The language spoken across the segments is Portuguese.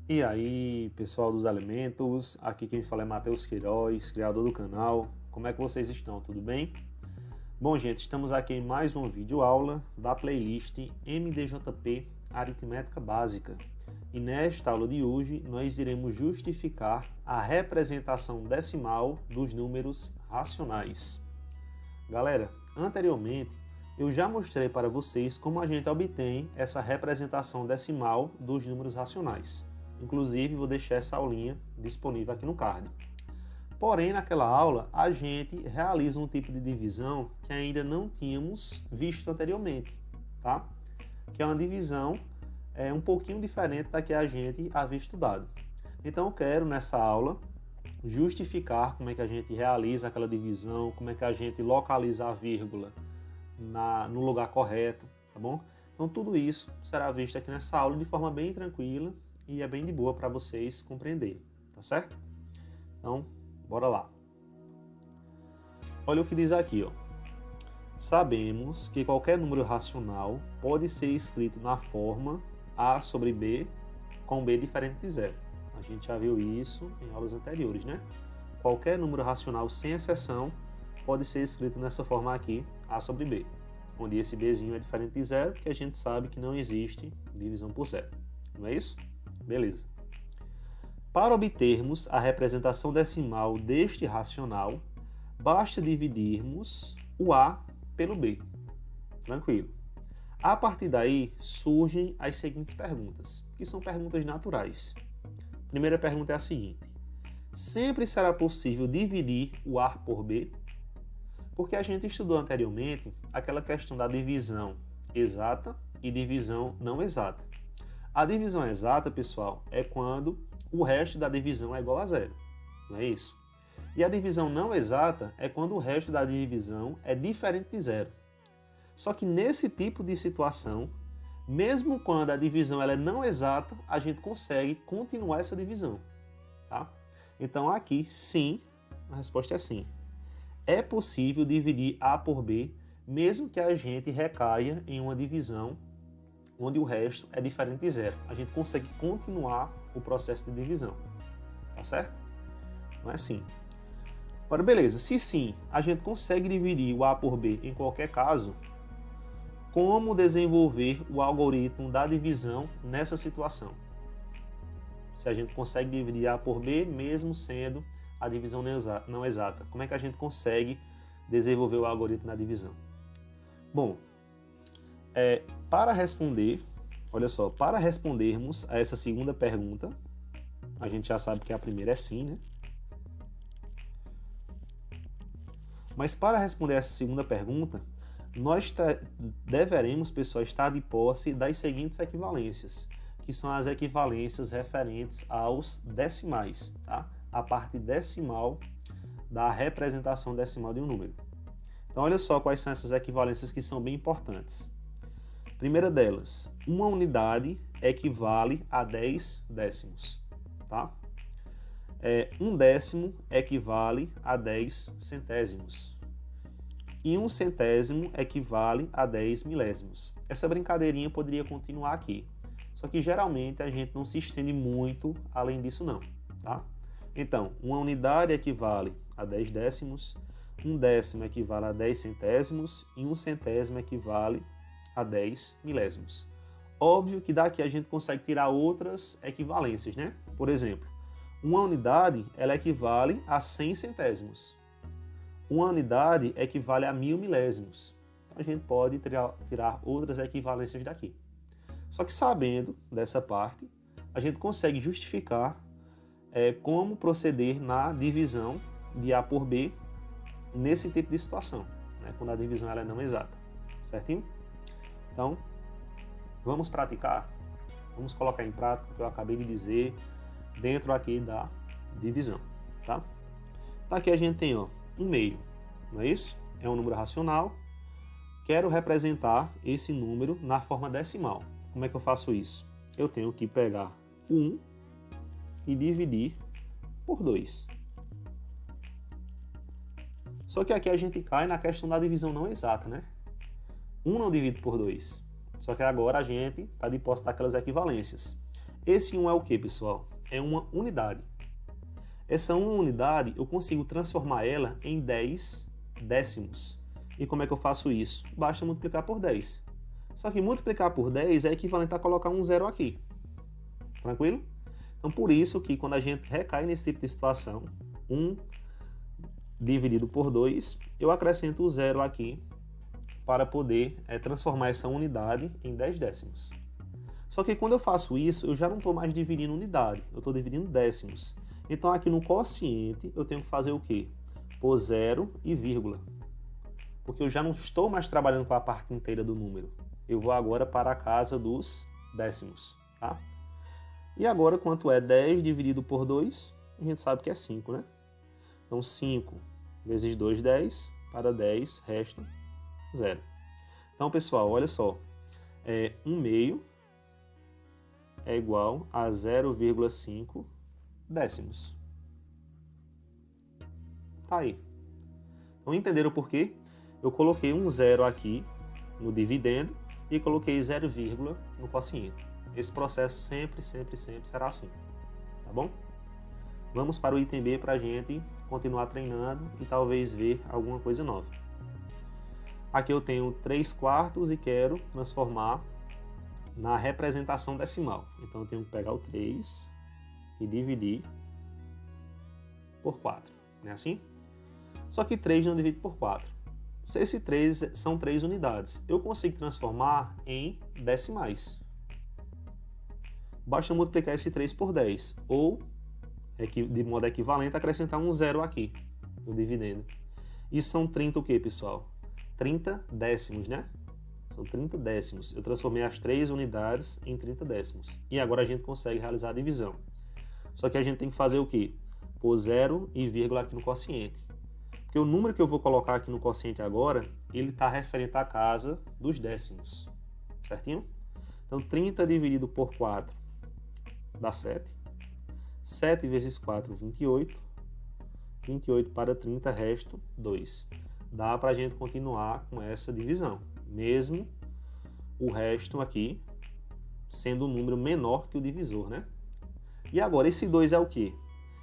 E aí, pessoal dos alimentos, aqui quem fala é Matheus Queiroz, criador do canal. Como é que vocês estão? Tudo bem? Bom, gente, estamos aqui em mais uma videoaula da playlist MDJP Aritmética Básica. E nesta aula de hoje, nós iremos justificar a representação decimal dos números racionais. Galera, anteriormente, eu já mostrei para vocês como a gente obtém essa representação decimal dos números racionais. Inclusive, vou deixar essa aulinha disponível aqui no card. Porém, naquela aula, a gente realiza um tipo de divisão que ainda não tínhamos visto anteriormente, tá? Que é uma divisão um pouquinho diferente da que a gente havia estudado. Então, eu quero, nessa aula, justificar como é que a gente realiza aquela divisão, como é que a gente localiza a vírgula no lugar correto, tá bom? Então, tudo isso será visto aqui nessa aula de forma bem tranquila e é bem de boa para vocês compreenderem, tá certo? Então, bora lá. Olha o que diz aqui, ó. Sabemos que qualquer número racional pode ser escrito na forma A sobre B com B diferente de zero. A gente já viu isso em aulas anteriores, né? Qualquer número racional, sem exceção, pode ser escrito nessa forma aqui, A sobre B, onde esse Bzinho é diferente de zero, porque a gente sabe que não existe divisão por zero. Não é isso? Beleza. Para obtermos a representação decimal deste racional, basta dividirmos o A pelo B. Tranquilo. A partir daí, surgem as seguintes perguntas, que são perguntas naturais. A primeira pergunta é a seguinte: sempre será possível dividir o A por B? Porque a gente estudou anteriormente aquela questão da divisão exata e divisão não exata. A divisão exata, pessoal, é quando o resto da divisão é igual a zero, não é isso? E a divisão não exata é quando o resto da divisão é diferente de zero. Só que nesse tipo de situação, mesmo quando a divisão ela é não exata, a gente consegue continuar essa divisão, tá? Então aqui, sim, a resposta é sim. É possível dividir A por B, mesmo que a gente recaia em uma divisão onde o resto é diferente de zero. A gente consegue continuar o processo de divisão, tá certo? Não é assim. Agora, beleza, se sim, a gente consegue dividir o A por B em qualquer caso, como desenvolver o algoritmo da divisão nessa situação? Se a gente consegue dividir A por B, mesmo sendo a divisão não exata, como é que a gente consegue desenvolver o algoritmo da divisão? Bom, para responder, olha só, para respondermos a essa segunda pergunta, a gente já sabe que a primeira é sim, né? Mas para responder essa segunda pergunta, nós deveremos, pessoal, estar de posse das seguintes equivalências, que são as equivalências referentes aos decimais, tá? A parte decimal da representação decimal de um número. Então, olha só quais são essas equivalências que são bem importantes. Primeira delas, uma unidade equivale a 10 décimos, tá? Um décimo equivale a 10 centésimos. E um centésimo equivale a 10 milésimos. Essa brincadeirinha poderia continuar aqui, só que geralmente a gente não se estende muito além disso não, tá? Então, uma unidade equivale a 10 décimos, um décimo equivale a 10 centésimos e um centésimo equivale a 10 milésimos. Óbvio que daqui a gente consegue tirar outras equivalências, né? Por exemplo, uma unidade ela equivale a 100 centésimos. Uma unidade equivale a 1000 milésimos. Então, a gente pode tirar outras equivalências daqui. Só que sabendo dessa parte, a gente consegue justificar como proceder na divisão de A por B nesse tipo de situação, né? Quando a divisão ela é não exata, certinho? Então, vamos praticar, vamos colocar em prática o que eu acabei de dizer dentro aqui da divisão, tá? Então aqui a gente tem, ó, um meio, não é isso? É um número racional. Quero representar esse número na forma decimal. Como é que eu faço isso? Eu tenho que pegar 1 e dividir por 2. Só que aqui a gente cai na questão da divisão não exata, né? 1 não divide por 2. Só que agora a gente está de posse daquelas equivalências. Esse 1 é o que, pessoal? É uma unidade. Essa uma unidade, eu consigo transformar ela em 10 décimos. E como é que eu faço isso? Basta multiplicar por 10. Só que multiplicar por 10 é equivalente a colocar um zero aqui. Tranquilo? Então, por isso que quando a gente recai nesse tipo de situação, 1 dividido por 2, eu acrescento o zero aqui para poder transformar essa unidade em 10 décimos. Só que quando eu faço isso, eu já não estou mais dividindo unidade, eu estou dividindo décimos. Então aqui no quociente eu tenho que fazer o quê? Pôr zero e vírgula. Porque eu já não estou mais trabalhando com a parte inteira do número. Eu vou agora para a casa dos décimos. Tá? E agora quanto é 10 dividido por 2? A gente sabe que é 5, né? Então 5 vezes 2, 10. Para 10 resta 0. Então, pessoal, olha só. 1 meio é igual a 0,5 décimos. Tá aí. Então, entenderam por quê? Eu coloquei um zero aqui no dividendo e coloquei 0, no quociente. Esse processo sempre será assim. Tá bom? Vamos para o item B para a gente continuar treinando e talvez ver alguma coisa nova. Aqui eu tenho 3/4 e quero transformar na representação decimal. Então eu tenho que pegar o 3 e dividir por 4. Não é assim? Só que 3 não divide por 4. Se esse 3 são 3 unidades, eu consigo transformar em decimais. Basta multiplicar esse 3 por 10, ou, de modo equivalente, acrescentar um zero aqui, no dividendo. E são 30 o quê, pessoal? 30 décimos, né? São 30 décimos. Eu transformei as 3 unidades em 30 décimos. E agora a gente consegue realizar a divisão. Só que a gente tem que fazer o quê? Pôr 0 e vírgula aqui no quociente. Porque o número que eu vou colocar aqui no quociente agora, ele está referente à casa dos décimos. Certinho? Então, 30 dividido por 4 dá 7. 7 vezes 4, 28. 28 para 30, resto 2. Dá para a gente continuar com essa divisão, mesmo o resto aqui sendo um número menor que o divisor, né? E agora, esse 2 é o quê?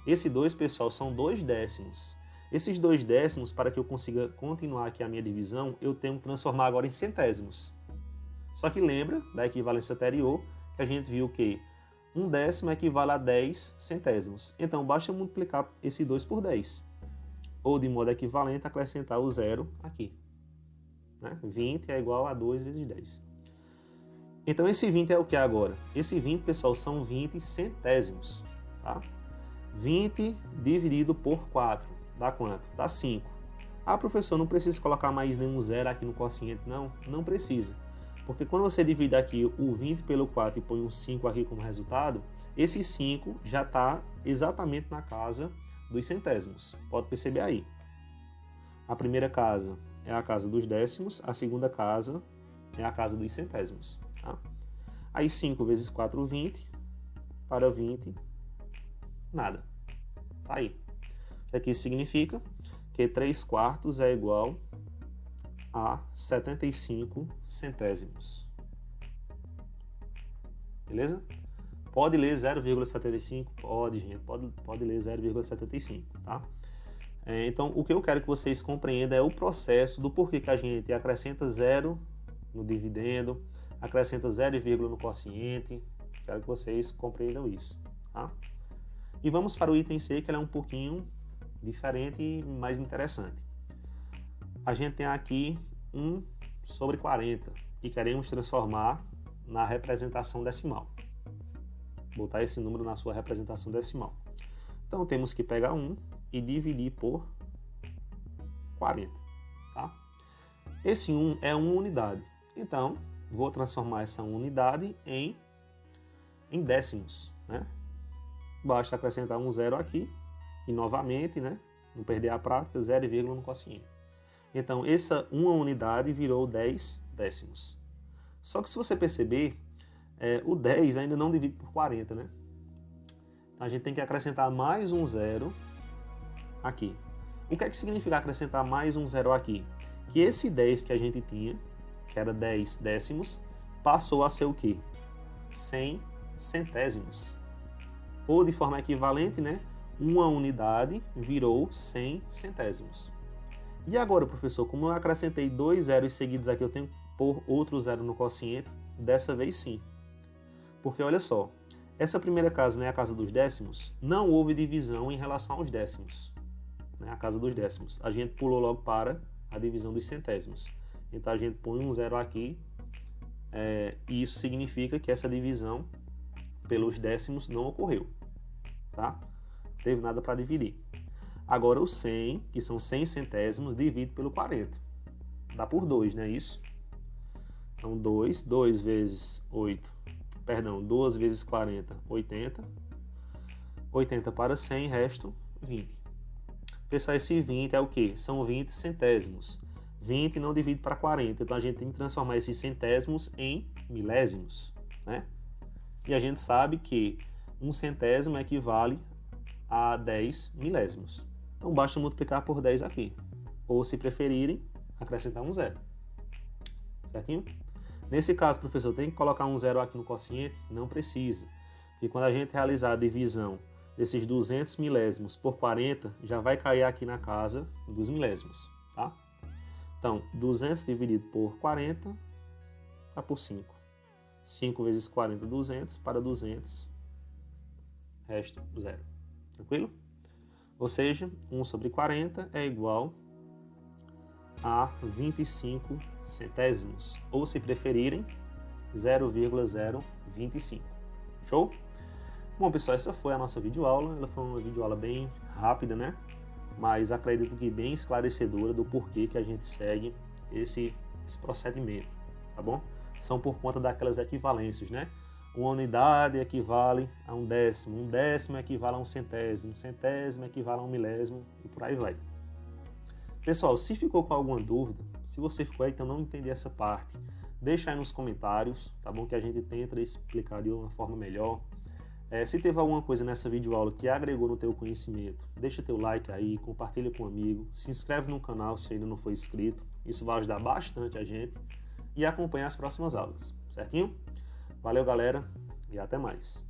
Esse 2, pessoal, são 2 décimos. Esses 2 décimos, para que eu consiga continuar aqui a minha divisão, eu tenho que transformar agora em centésimos. Só que lembra da equivalência anterior, que a gente viu que 1 décimo equivale a 10 centésimos. Então, basta multiplicar esse 2 por 10. Ou, de modo equivalente, acrescentar o zero aqui. Né? 20 é igual a 2 vezes 10. Então, esse 20 é o que agora? Esse 20, pessoal, são 20 centésimos. Tá? 20 dividido por 4. Dá quanto? Dá 5. Ah, professor, não precisa colocar mais nenhum zero aqui no quociente, não? Não precisa. Porque quando você divide aqui o 20 pelo 4 e põe um 5 aqui como resultado, esse 5 já está exatamente na casa dos centésimos. Pode perceber aí. A primeira casa é a casa dos décimos, a segunda casa é a casa dos centésimos. Tá? Aí 5 vezes 4, 20. Para 20, nada. Tá aí. O que aqui significa? Que 3/4 é igual a 75 centésimos. Beleza? Pode ler 0,75? Pode, gente. Pode ler 0,75, tá? Então, o que eu quero que vocês compreendam é o processo do porquê que a gente acrescenta 0 no dividendo, acrescenta 0, no quociente. Quero que vocês compreendam isso, tá? E vamos para o item C, que ele é um pouquinho diferente e mais interessante. A gente tem aqui 1 sobre 40 e queremos transformar na representação decimal. Botar esse número na sua representação decimal. Então, temos que pegar 1 e dividir por 40. Tá? Esse 1 é uma unidade. Então, vou transformar essa unidade em décimos. Né? Basta acrescentar um zero aqui e, novamente, né, não perder a prática, 0, no quociente. Então, essa uma unidade virou 10 décimos. Só que se você perceber, o 10 ainda não divide por 40, né? Então, a gente tem que acrescentar mais um zero aqui. O que é que significa acrescentar mais um zero aqui? Que esse 10 que a gente tinha, que era 10 décimos, passou a ser o quê? 100 centésimos. Ou de forma equivalente, né? Uma unidade virou 100 centésimos. E agora, professor, como eu acrescentei 2 zeros seguidos aqui, eu tenho que pôr outro zero no quociente? Dessa vez sim. Porque olha só, essa primeira casa, né, a casa dos décimos, não houve divisão em relação aos décimos. Né, a casa dos décimos. A gente pulou logo para a divisão dos centésimos. Então a gente põe um zero aqui, e isso significa que essa divisão pelos décimos não ocorreu. Tá? Não teve nada para dividir. Agora o 100, que são 100 centésimos, divide pelo 40. Dá por 2, não é isso? Então 2 vezes 8, perdão, 2 vezes 40, 80. 80 para 100, resto 20. Pessoal, esse 20 é o quê? São 20 centésimos. 20 não divide para 40, então a gente tem que transformar esses centésimos em milésimos, né? E a gente sabe que um centésimo equivale a 10 milésimos. Então basta multiplicar por 10 aqui. Ou, se preferirem, acrescentar um zero. Certinho? Nesse caso, professor, tem que colocar um zero aqui no quociente? Não precisa. E quando a gente realizar a divisão desses 200 milésimos por 40, já vai cair aqui na casa dos milésimos, tá? Então, 200 dividido por 40, dá por 5. 5 vezes 40, 200, para 200, resto 0. Tranquilo? Ou seja, 1 sobre 40 é igual a 25 centésimos. Ou, se preferirem, 0,025. Show? Bom, pessoal, essa foi a nossa videoaula. Ela foi uma videoaula bem rápida, né? Mas acredito que bem esclarecedora do porquê que a gente segue esse procedimento, tá bom? São por conta daquelas equivalências, né? Uma unidade equivale a um décimo equivale a um centésimo equivale a um milésimo e por aí vai. Pessoal, se ficou com alguma dúvida, se você ficou aí, então não entendi essa parte, deixa aí nos comentários, tá bom? Que a gente tenta explicar de uma forma melhor. Se teve alguma coisa nessa videoaula que agregou no teu conhecimento, deixa teu like aí, compartilha com um amigo, se inscreve no canal se ainda não for inscrito, isso vai ajudar bastante a gente, e acompanha as próximas aulas, certinho? Valeu, galera, e até mais!